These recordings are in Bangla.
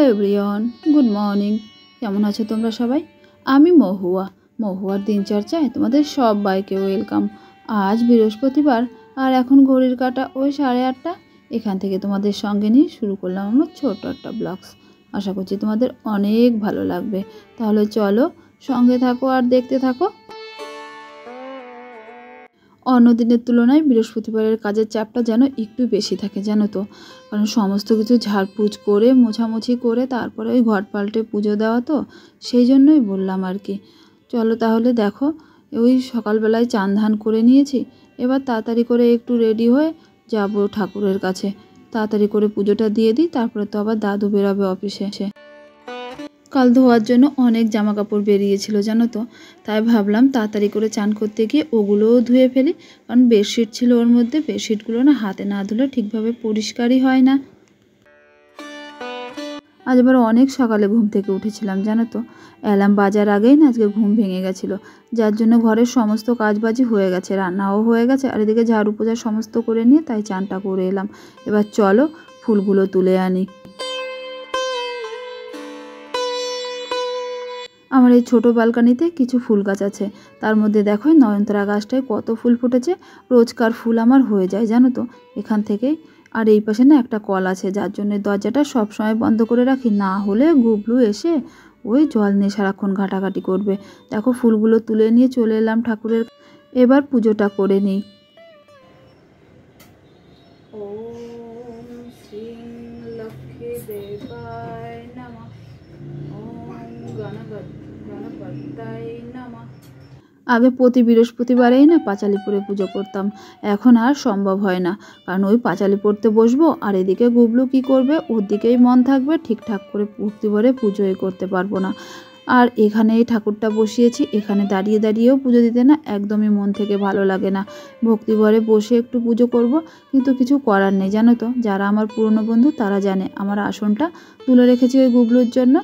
Hello everyone, good morning. কেমন আছো তোমরা সবাই? আমি মহুয়ার দিনচর্চায় তোমাদের সবাইকে ওয়েলকাম। আজ বৃহস্পতিবার আর এখন ঘড়ির কাঁটা ওই 8:30। এখান থেকে তোমাদের সঙ্গে নিয়ে শুরু করলাম আমার ছোট্ট একটা ব্লগস। আশা করছি তোমাদের অনেক ভালো লাগবে। তাহলে চলো সঙ্গে থাকো আর দেখতে থাকো। অন্য দিনের তুলনায় বৃহস্পতিবারের কাজের চাপটা যেন একটু বেশি থাকে, জানো তো। কারণ সমস্ত কিছু ঝাড়পুছ করে মোছামুছি করে তারপরে ওই ঘট পাল্টে পুজো দেওয়া, তো সেই জন্যই বললাম আর কি। চলো তাহলে দেখো, ওই সকালবেলায় চান ধান করে নিয়েছি। এবার তাড়াতাড়ি করে একটু রেডি হয়ে যাব ঠাকুরের কাছে। তাড়াতাড়ি করে পুজোটা দিয়ে দিই, তারপরে তো আবার দাদু বেরোবে অফিসে। কাল ধোয়ার জন্য অনেক জামা কাপড় বেরিয়েছিল, জানো তো। তাই ভাবলাম তাড়াতাড়ি করে চান করতে গিয়ে ওগুলোও ধুয়ে ফেলি। কারণ বেডশিট ছিল ওর মধ্যে, বেডশিটগুলো না হাতে না ধুলে ঠিকভাবে পরিষ্কারই হয় না। আজ আবার অনেক সকালে ঘুম থেকে উঠেছিলাম, জানো তো। অ্যালার্ম বাজার আগেই না আজকে ঘুম ভেঙে গেছিলো, যার জন্য ঘরের সমস্ত কাজবাজি হয়ে গেছে, রান্নাও হয়ে গেছে, আর এদিকে ঝাড়ু পোছা সমস্ত করে নিয়ে তাই চানটা করে এলাম। এবার চলো ফুলগুলো তুলে আনি। আমার এই ছোটো বালকানিতে কিছু ফুল গাছ আছে, তার মধ্যে দেখো নয়নতারা গাছটায় কত ফুল ফুটেছে। রোজকার ফুল আমার হয়ে যায়, জানো তো, এখান থেকেই। আর এই পাশে না একটা কল আছে, যার জন্য দরজাটা সবসময় বন্ধ করে রাখি, না হলে গুবলু এসে ওই জল নিয়ে সারাক্ষণ ঘাটাঘাটি করবে। দেখো ফুলগুলো তুলে নিয়ে চলে এলাম ঠাকুরের। এবার পুজোটা করে নিই। ওম শ্রী লক্ষ্মী দেবায় নমঃ। আগে প্রতি বৃহস্পতিবারেই না পাঁচালি পরে পুজো করতাম, এখন আর সম্ভব হয় না। কারণ ওই পাঁচালি পড়তে বসবো আর এদিকে গুবলু কি করবে, ওর দিকেই মন থাকবে, ঠিকঠাক করে ভক্তিভরে পুজোই করতে পারবো না। আর এখানে এই ঠাকুরটা বসিয়েছি, এখানে দাঁড়িয়ে দাঁড়িয়েও পুজো দিতে না একদমই মন থেকে ভালো লাগে না। ভক্তিভরে বসে একটু পুজো করব, কিন্তু কিছু করার নেই, জানো তো। যারা আমার পুরনো বন্ধু তারা জানে আমার আসনটা তুলে রেখেছি ওই গুবলুর জন্য।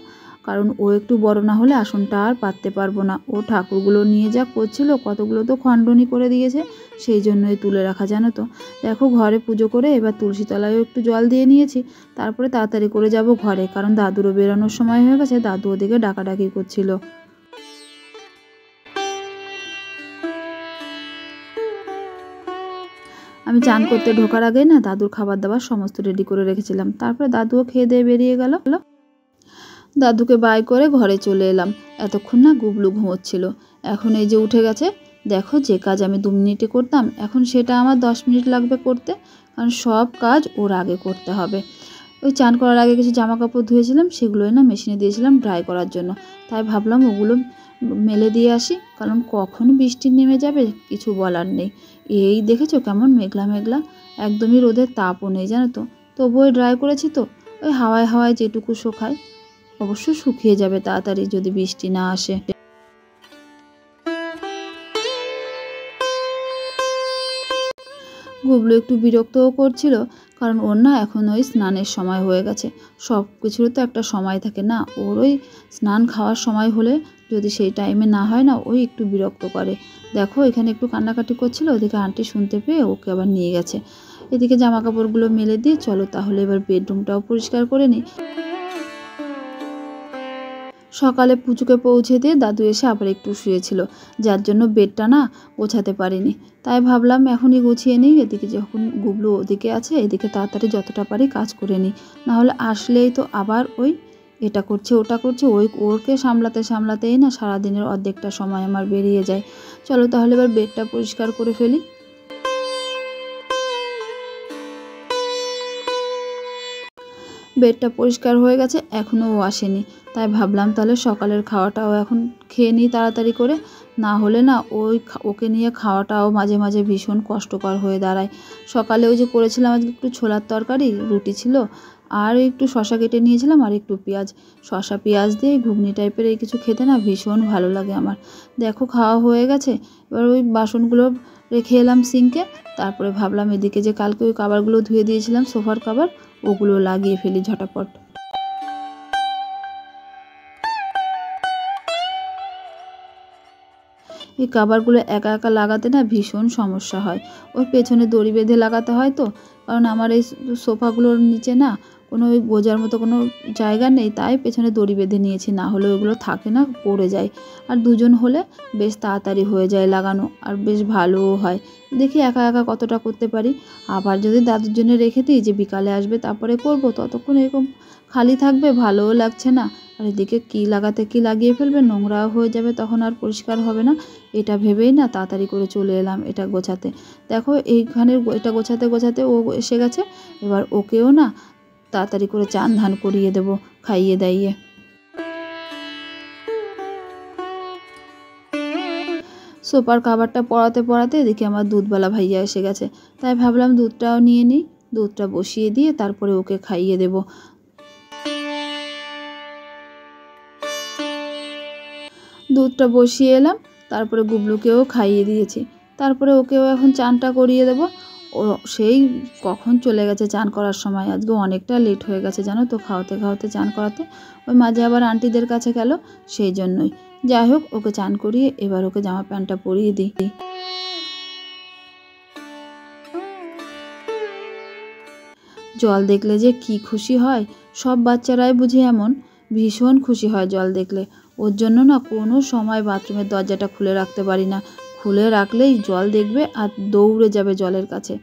কারণ ও একটু বড় না হলে আসনটা আর পাততে পারবো না। ও ঠাকুরগুলো নিয়ে যা করছিল, কতগুলো তো খণ্ডনি করে দিয়েছে, সেই জন্যই তুলে রাখা, জানো তো। দেখো ঘরে পুজো করে এবার তুলসী তলায়ও একটু জল দিয়ে নিয়েছি। তারপরে তাড়াতাড়ি করে যাব ঘরে, কারণ দাদুরও বেরোনোর সময় হয়ে গেছে। দাদু ওদিকে ডাকাডাকি করছিল। আমি চান করতে ঢোকার আগেই না দাদুর খাবার দাবার সমস্ত রেডি করে রেখেছিলাম। তারপরে দাদুও খেয়ে দিয়ে বেরিয়ে গেল। দাদুকে বাই করে ঘরে চলে এলাম। এতক্ষণ না গুবলু ঘুমোচ্ছিল, এখন এই যে উঠে গেছে। দেখো যে কাজ আমি 2 মিনিটে করতাম, এখন সেটা আমার 10 মিনিট লাগবে করতে, কারণ সব কাজ ওর আগে করতে হবে। ওই চান করার আগে কিছু জামা কাপড় ধুয়েছিলাম, সেগুলোই না মেশিনে দিয়েছিলাম ড্রাই করার জন্য। তাই ভাবলাম ওগুলো মেলে দিয়ে আসি, কারণ কখন বৃষ্টি নেমে যাবে কিছু বলার নেই। এই দেখেছো কেমন মেঘলা মেঘলা, একদমই রোদের তাপও নেই, জানো তো। তবুও ড্রাই করেছি তো, ওই হাওয়ায় হাওয়ায় যেটুকু শোকায়। অবশ্য শুকিয়ে যাবে তাড়াতাড়ি যদি বৃষ্টি না আসে। গুবলু একটু বিরক্তও করছিল, কারণ ওর না এখন ওই স্নানের সময় হয়ে গেছে। সব কিছুর তো একটা সময় থাকে না, ওর ওই স্নান খাওয়ার সময় হলে যদি সেই টাইমে না হয় না, ওই একটু বিরক্ত করে। দেখো এখানে একটু কান্নাকাটি করছিল, ওদিকে আন্টি শুনতে পেয়ে ওকে আবার নিয়ে গেছে। এদিকে জামা কাপড়গুলো মেলে দিয়ে চলো তাহলে এবার বেডরুমটাও পরিষ্কার করে নিই। সকালে পুচুকে পৌঁছে দিয়ে দাদু এসে আবার একটু শুয়েছিল, যার জন্য বেডটা না গোছাতে পারিনি। তাই ভাবলাম এখনই গুছিয়ে নিই, এদিকে যখন গুবলু ওদিকে আছে এদিকে তাড়াতাড়ি যতটা পারি কাজ করে নিই। নাহলে আসলেই তো আবার ওই এটা করছে ওটা করছে, ওকে সামলাতে সামলাতেই না সারাদিনের অর্ধেকটা সময় আমার বেরিয়ে যায়। চলো তাহলে এবার বেডটা পরিষ্কার করে ফেলি। বেডটা পরিষ্কার হয়ে গেছে, এখনও ও আসেনি। তাই ভাবলাম তাহলে সকালের খাওয়াটাও এখন খেয়ে নিই তাড়াতাড়ি করে, না হলে না ওকে নিয়ে খাওয়াটাও মাঝে মাঝে ভীষণ কষ্টকর হয়ে দাঁড়ায়। সকালে ওই যে করেছিলাম আজকে একটু ছোলার তরকারি, রুটি ছিল, আর একটু শশা কেটে নিয়েছিলাম, আর একটু পেঁয়াজ, শশা পেঁয়াজ দিয়ে ঘুগনি টাইপের এই কিছু খেতে না ভীষণ ভালো লাগে আমার। দেখো খাওয়া হয়ে গেছে, এবার ওই বাসনগুলো রেখে এলাম সিঙ্কে। তারপরে ভাবলাম এদিকে যে কালকে ওই কাভারগুলো ধুয়ে দিয়েছিলাম সোফার কাভার, ওগুলো লাগিয়ে ফেলি ঝটাপট। এই কাভারগুলো একা একা লাগাতে না ভীষণ সমস্যা হয়, ওই পেছনে দড়ি বেঁধে লাগাতে হয় তো। কারণ আমার এই সোফাগুলোর নিচে না কোনো ওই গোজার মতো কোনো জায়গা নেই, তাই পেছনে দড়ি বেঁধে নিয়েছি, না হলে ওইগুলো থাকে না, পড়ে যায়। আর দুজন হলে বেশ তাড়াতাড়ি হয়ে যায় লাগানো, আর বেশ ভালোও হয়। দেখি একা একা কতটা করতে পারি। আবার যদি দাদুর জন্য রেখে দিই যে বিকালে আসবে তারপরে করব, ততক্ষণ এরকম খালি থাকবে, ভালোও লাগছে না। আর এদিকে কী লাগাতে কী লাগিয়ে ফেলবে, নোংরাও হয়ে যাবে, তখন আর পরিষ্কার হবে না। এটা ভেবেই না তাড়াতাড়ি করে চলে এলাম এটা গোছাতে। দেখো এইখানে এটা গোছাতে গোছাতে ও এসে গেছে। এবার ওকেও না তাড়াতাড়ি করে চান ধান করিয়ে দেবো, খাইয়ে দাইয়ে। সোফার কাভারটা পরাতে পরাতে এদিকে আমার দুধওয়ালা ভাইয়া এসে গেছে, তাই ভাবলাম দুধটাও নিয়ে নিই। দুধটা বসিয়ে দিয়ে তারপরে ওকে খাইয়ে দেব। দুধটা বসিয়ে এলাম, তারপরে গুবলুকেও খাইয়ে দিয়েছি। তারপরে ওকেও এখন চানটা করিয়ে দেব। ও সেই কখন চলে গেছে চান করার সময়, আজকে অনেকটা লেট হয়ে গেছে জানো তো, খাওয়াতে খাওয়াতে চান করাতে। ওই মাঝে আবার আন্টিদের কাছে গেল, সেই জন্যই। যাই হোক, ওকে চান করিয়ে এবার ওকে জামা প্যান্টটা পরিয়ে দিই। জল দেখলে যে কি খুশি হয়, সব বাচ্চারাই বুঝি এমন, ভীষণ খুশি হয় জল দেখলে। ওর জন্য না কোনো সময় বাথরুমের দরজাটা খুলে রাখতে পারি না। খুলে রাখলেই জল দেখবে আর দৌড়ে যাবে জলের কাছে।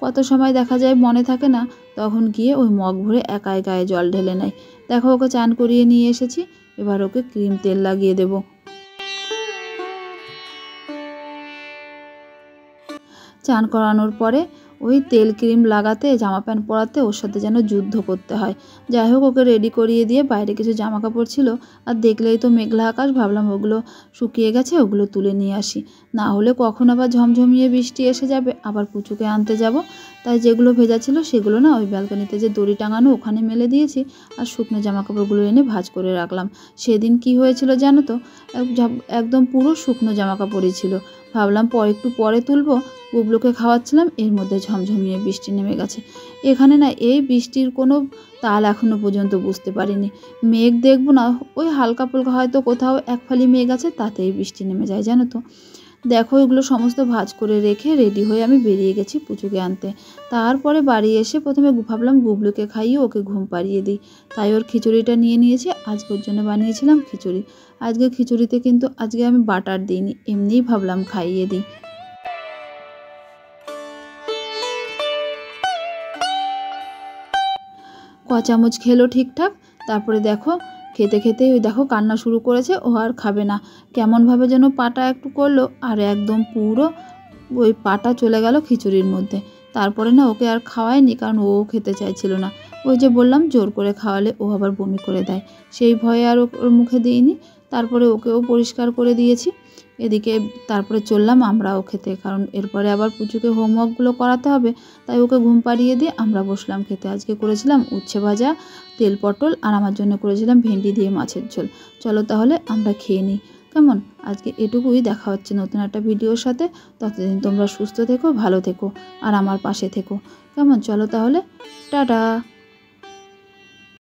কত সময় দেখা যায় মনে থাকে না, তখন গিয়ে ওই মগ ভরে একাই গায়ে জল ঢেলে নেয়। দেখো ওকে চান করিয়ে নিয়ে এসেছি, এবার ওকে ক্রিম তেল লাগিয়ে দেব। চান করানোর পরে ওই তেল ক্রিম লাগাতে, জামা প্যান্ট পরাতে ওর সাথে যেন যুদ্ধ করতে হয়। যাই হোক, ওকে রেডি করিয়ে দিয়ে বাইরে কিছু জামা কাপড় ছিল, আর দেখলেই তো মেঘলা আকাশ, ভাবলাম ওগুলো শুকিয়ে গেছে, ওগুলো তুলে নিয়ে আসি। না হলে কখন আবার ঝমঝমিয়ে বৃষ্টি এসে যাবে, আবার পুচুকে আনতে যাব। তাই যেগুলো ভেজা ছিল সেগুলো না ওই ব্যালকনিতে যে দড়ি টাঙানো ওখানে মেলে দিয়েছি, আর শুকনো জামা কাপড়গুলো এনে ভাঁজ করে রাখলাম। সেদিন কি হয়েছিল জানো তো, একদম পুরো শুকনো জামা কাপড়ই ছিল। ভাবলাম একটু পরে তুলবো, গুবলুকে খাওয়াচ্ছিলাম, এর মধ্যে ঝমঝমিয়ে বৃষ্টি নেমে গেছে। এখানে না এই বৃষ্টির কোনো তাল এখনও পর্যন্ত বুঝতে পারিনি। মেঘ দেখবো না, ওই হালকা ফুলকা হয়তো কোথাও এক ফালি মেঘ আছে, তাতেই বৃষ্টি নেমে যায় জানো তো। দেখো এগুলো সমস্ত ভাঁজ করে রেখে রেডি হয়ে আমি বেরিয়ে গেছি পুচুকে আনতে। তারপরে বাড়ি এসে প্রথমে ভাবলাম গুবলুকে খাইয়ে ওকে ঘুম পাড়িয়ে দিই, তাই ওর খিচুড়িটা নিয়ে নিয়েছি। আজকে ওর জন্য বানিয়েছিলাম খিচুড়ি। আজকে খিচুড়িতে কিন্তু আজকে আমি বাটার দিইনি, এমনিই ভাবলাম খাইয়ে দিই। চামচ খেলো ঠিকঠাক। তারপরে দেখো খেতে খেতে ওই দেখো কান্না শুরু করেছে, ও আর খাবে না। কেমনভাবে যেন পাটা একটু করলো, আর একদম পুরো ওই পাটা চলে গেল খিচুড়ির মধ্যে। তারপরে না ওকে আর খাওয়ায়নি, কারণ ও খেতে চাইছিল না। ওই যে বললাম জোর করে খাওয়ালে ও আবার বমি করে দেয়, সেই ভয়ে আর ওর মুখে দিইনি। তারপরে ওকেও পরিষ্কার করে দিয়েছি। এদিকে তারপরে চললাম আমরাও খেতে, কারণ এরপরে আবার পুচুকে হোমওয়ার্কগুলো করাতে হবে। তাই ওকে ঘুম পাড়িয়ে দিয়ে আমরা বসলাম খেতে। আজকে করেছিলাম উচ্ছে ভাজা, তেল পটল, আর আমার জন্য করেছিলাম ভেন্ডি দিয়ে মাছের ঝোল। চলো তাহলে আমরা খেয়ে নিই, কেমন? আজকে এটুকুই, দেখা হচ্ছে নতুন একটা ভিডিওর সাথে। ততদিন তোমরা সুস্থ থেকো, ভালো থেকো, আর আমার পাশে থেকো, কেমন? চলো তাহলে, টাটা।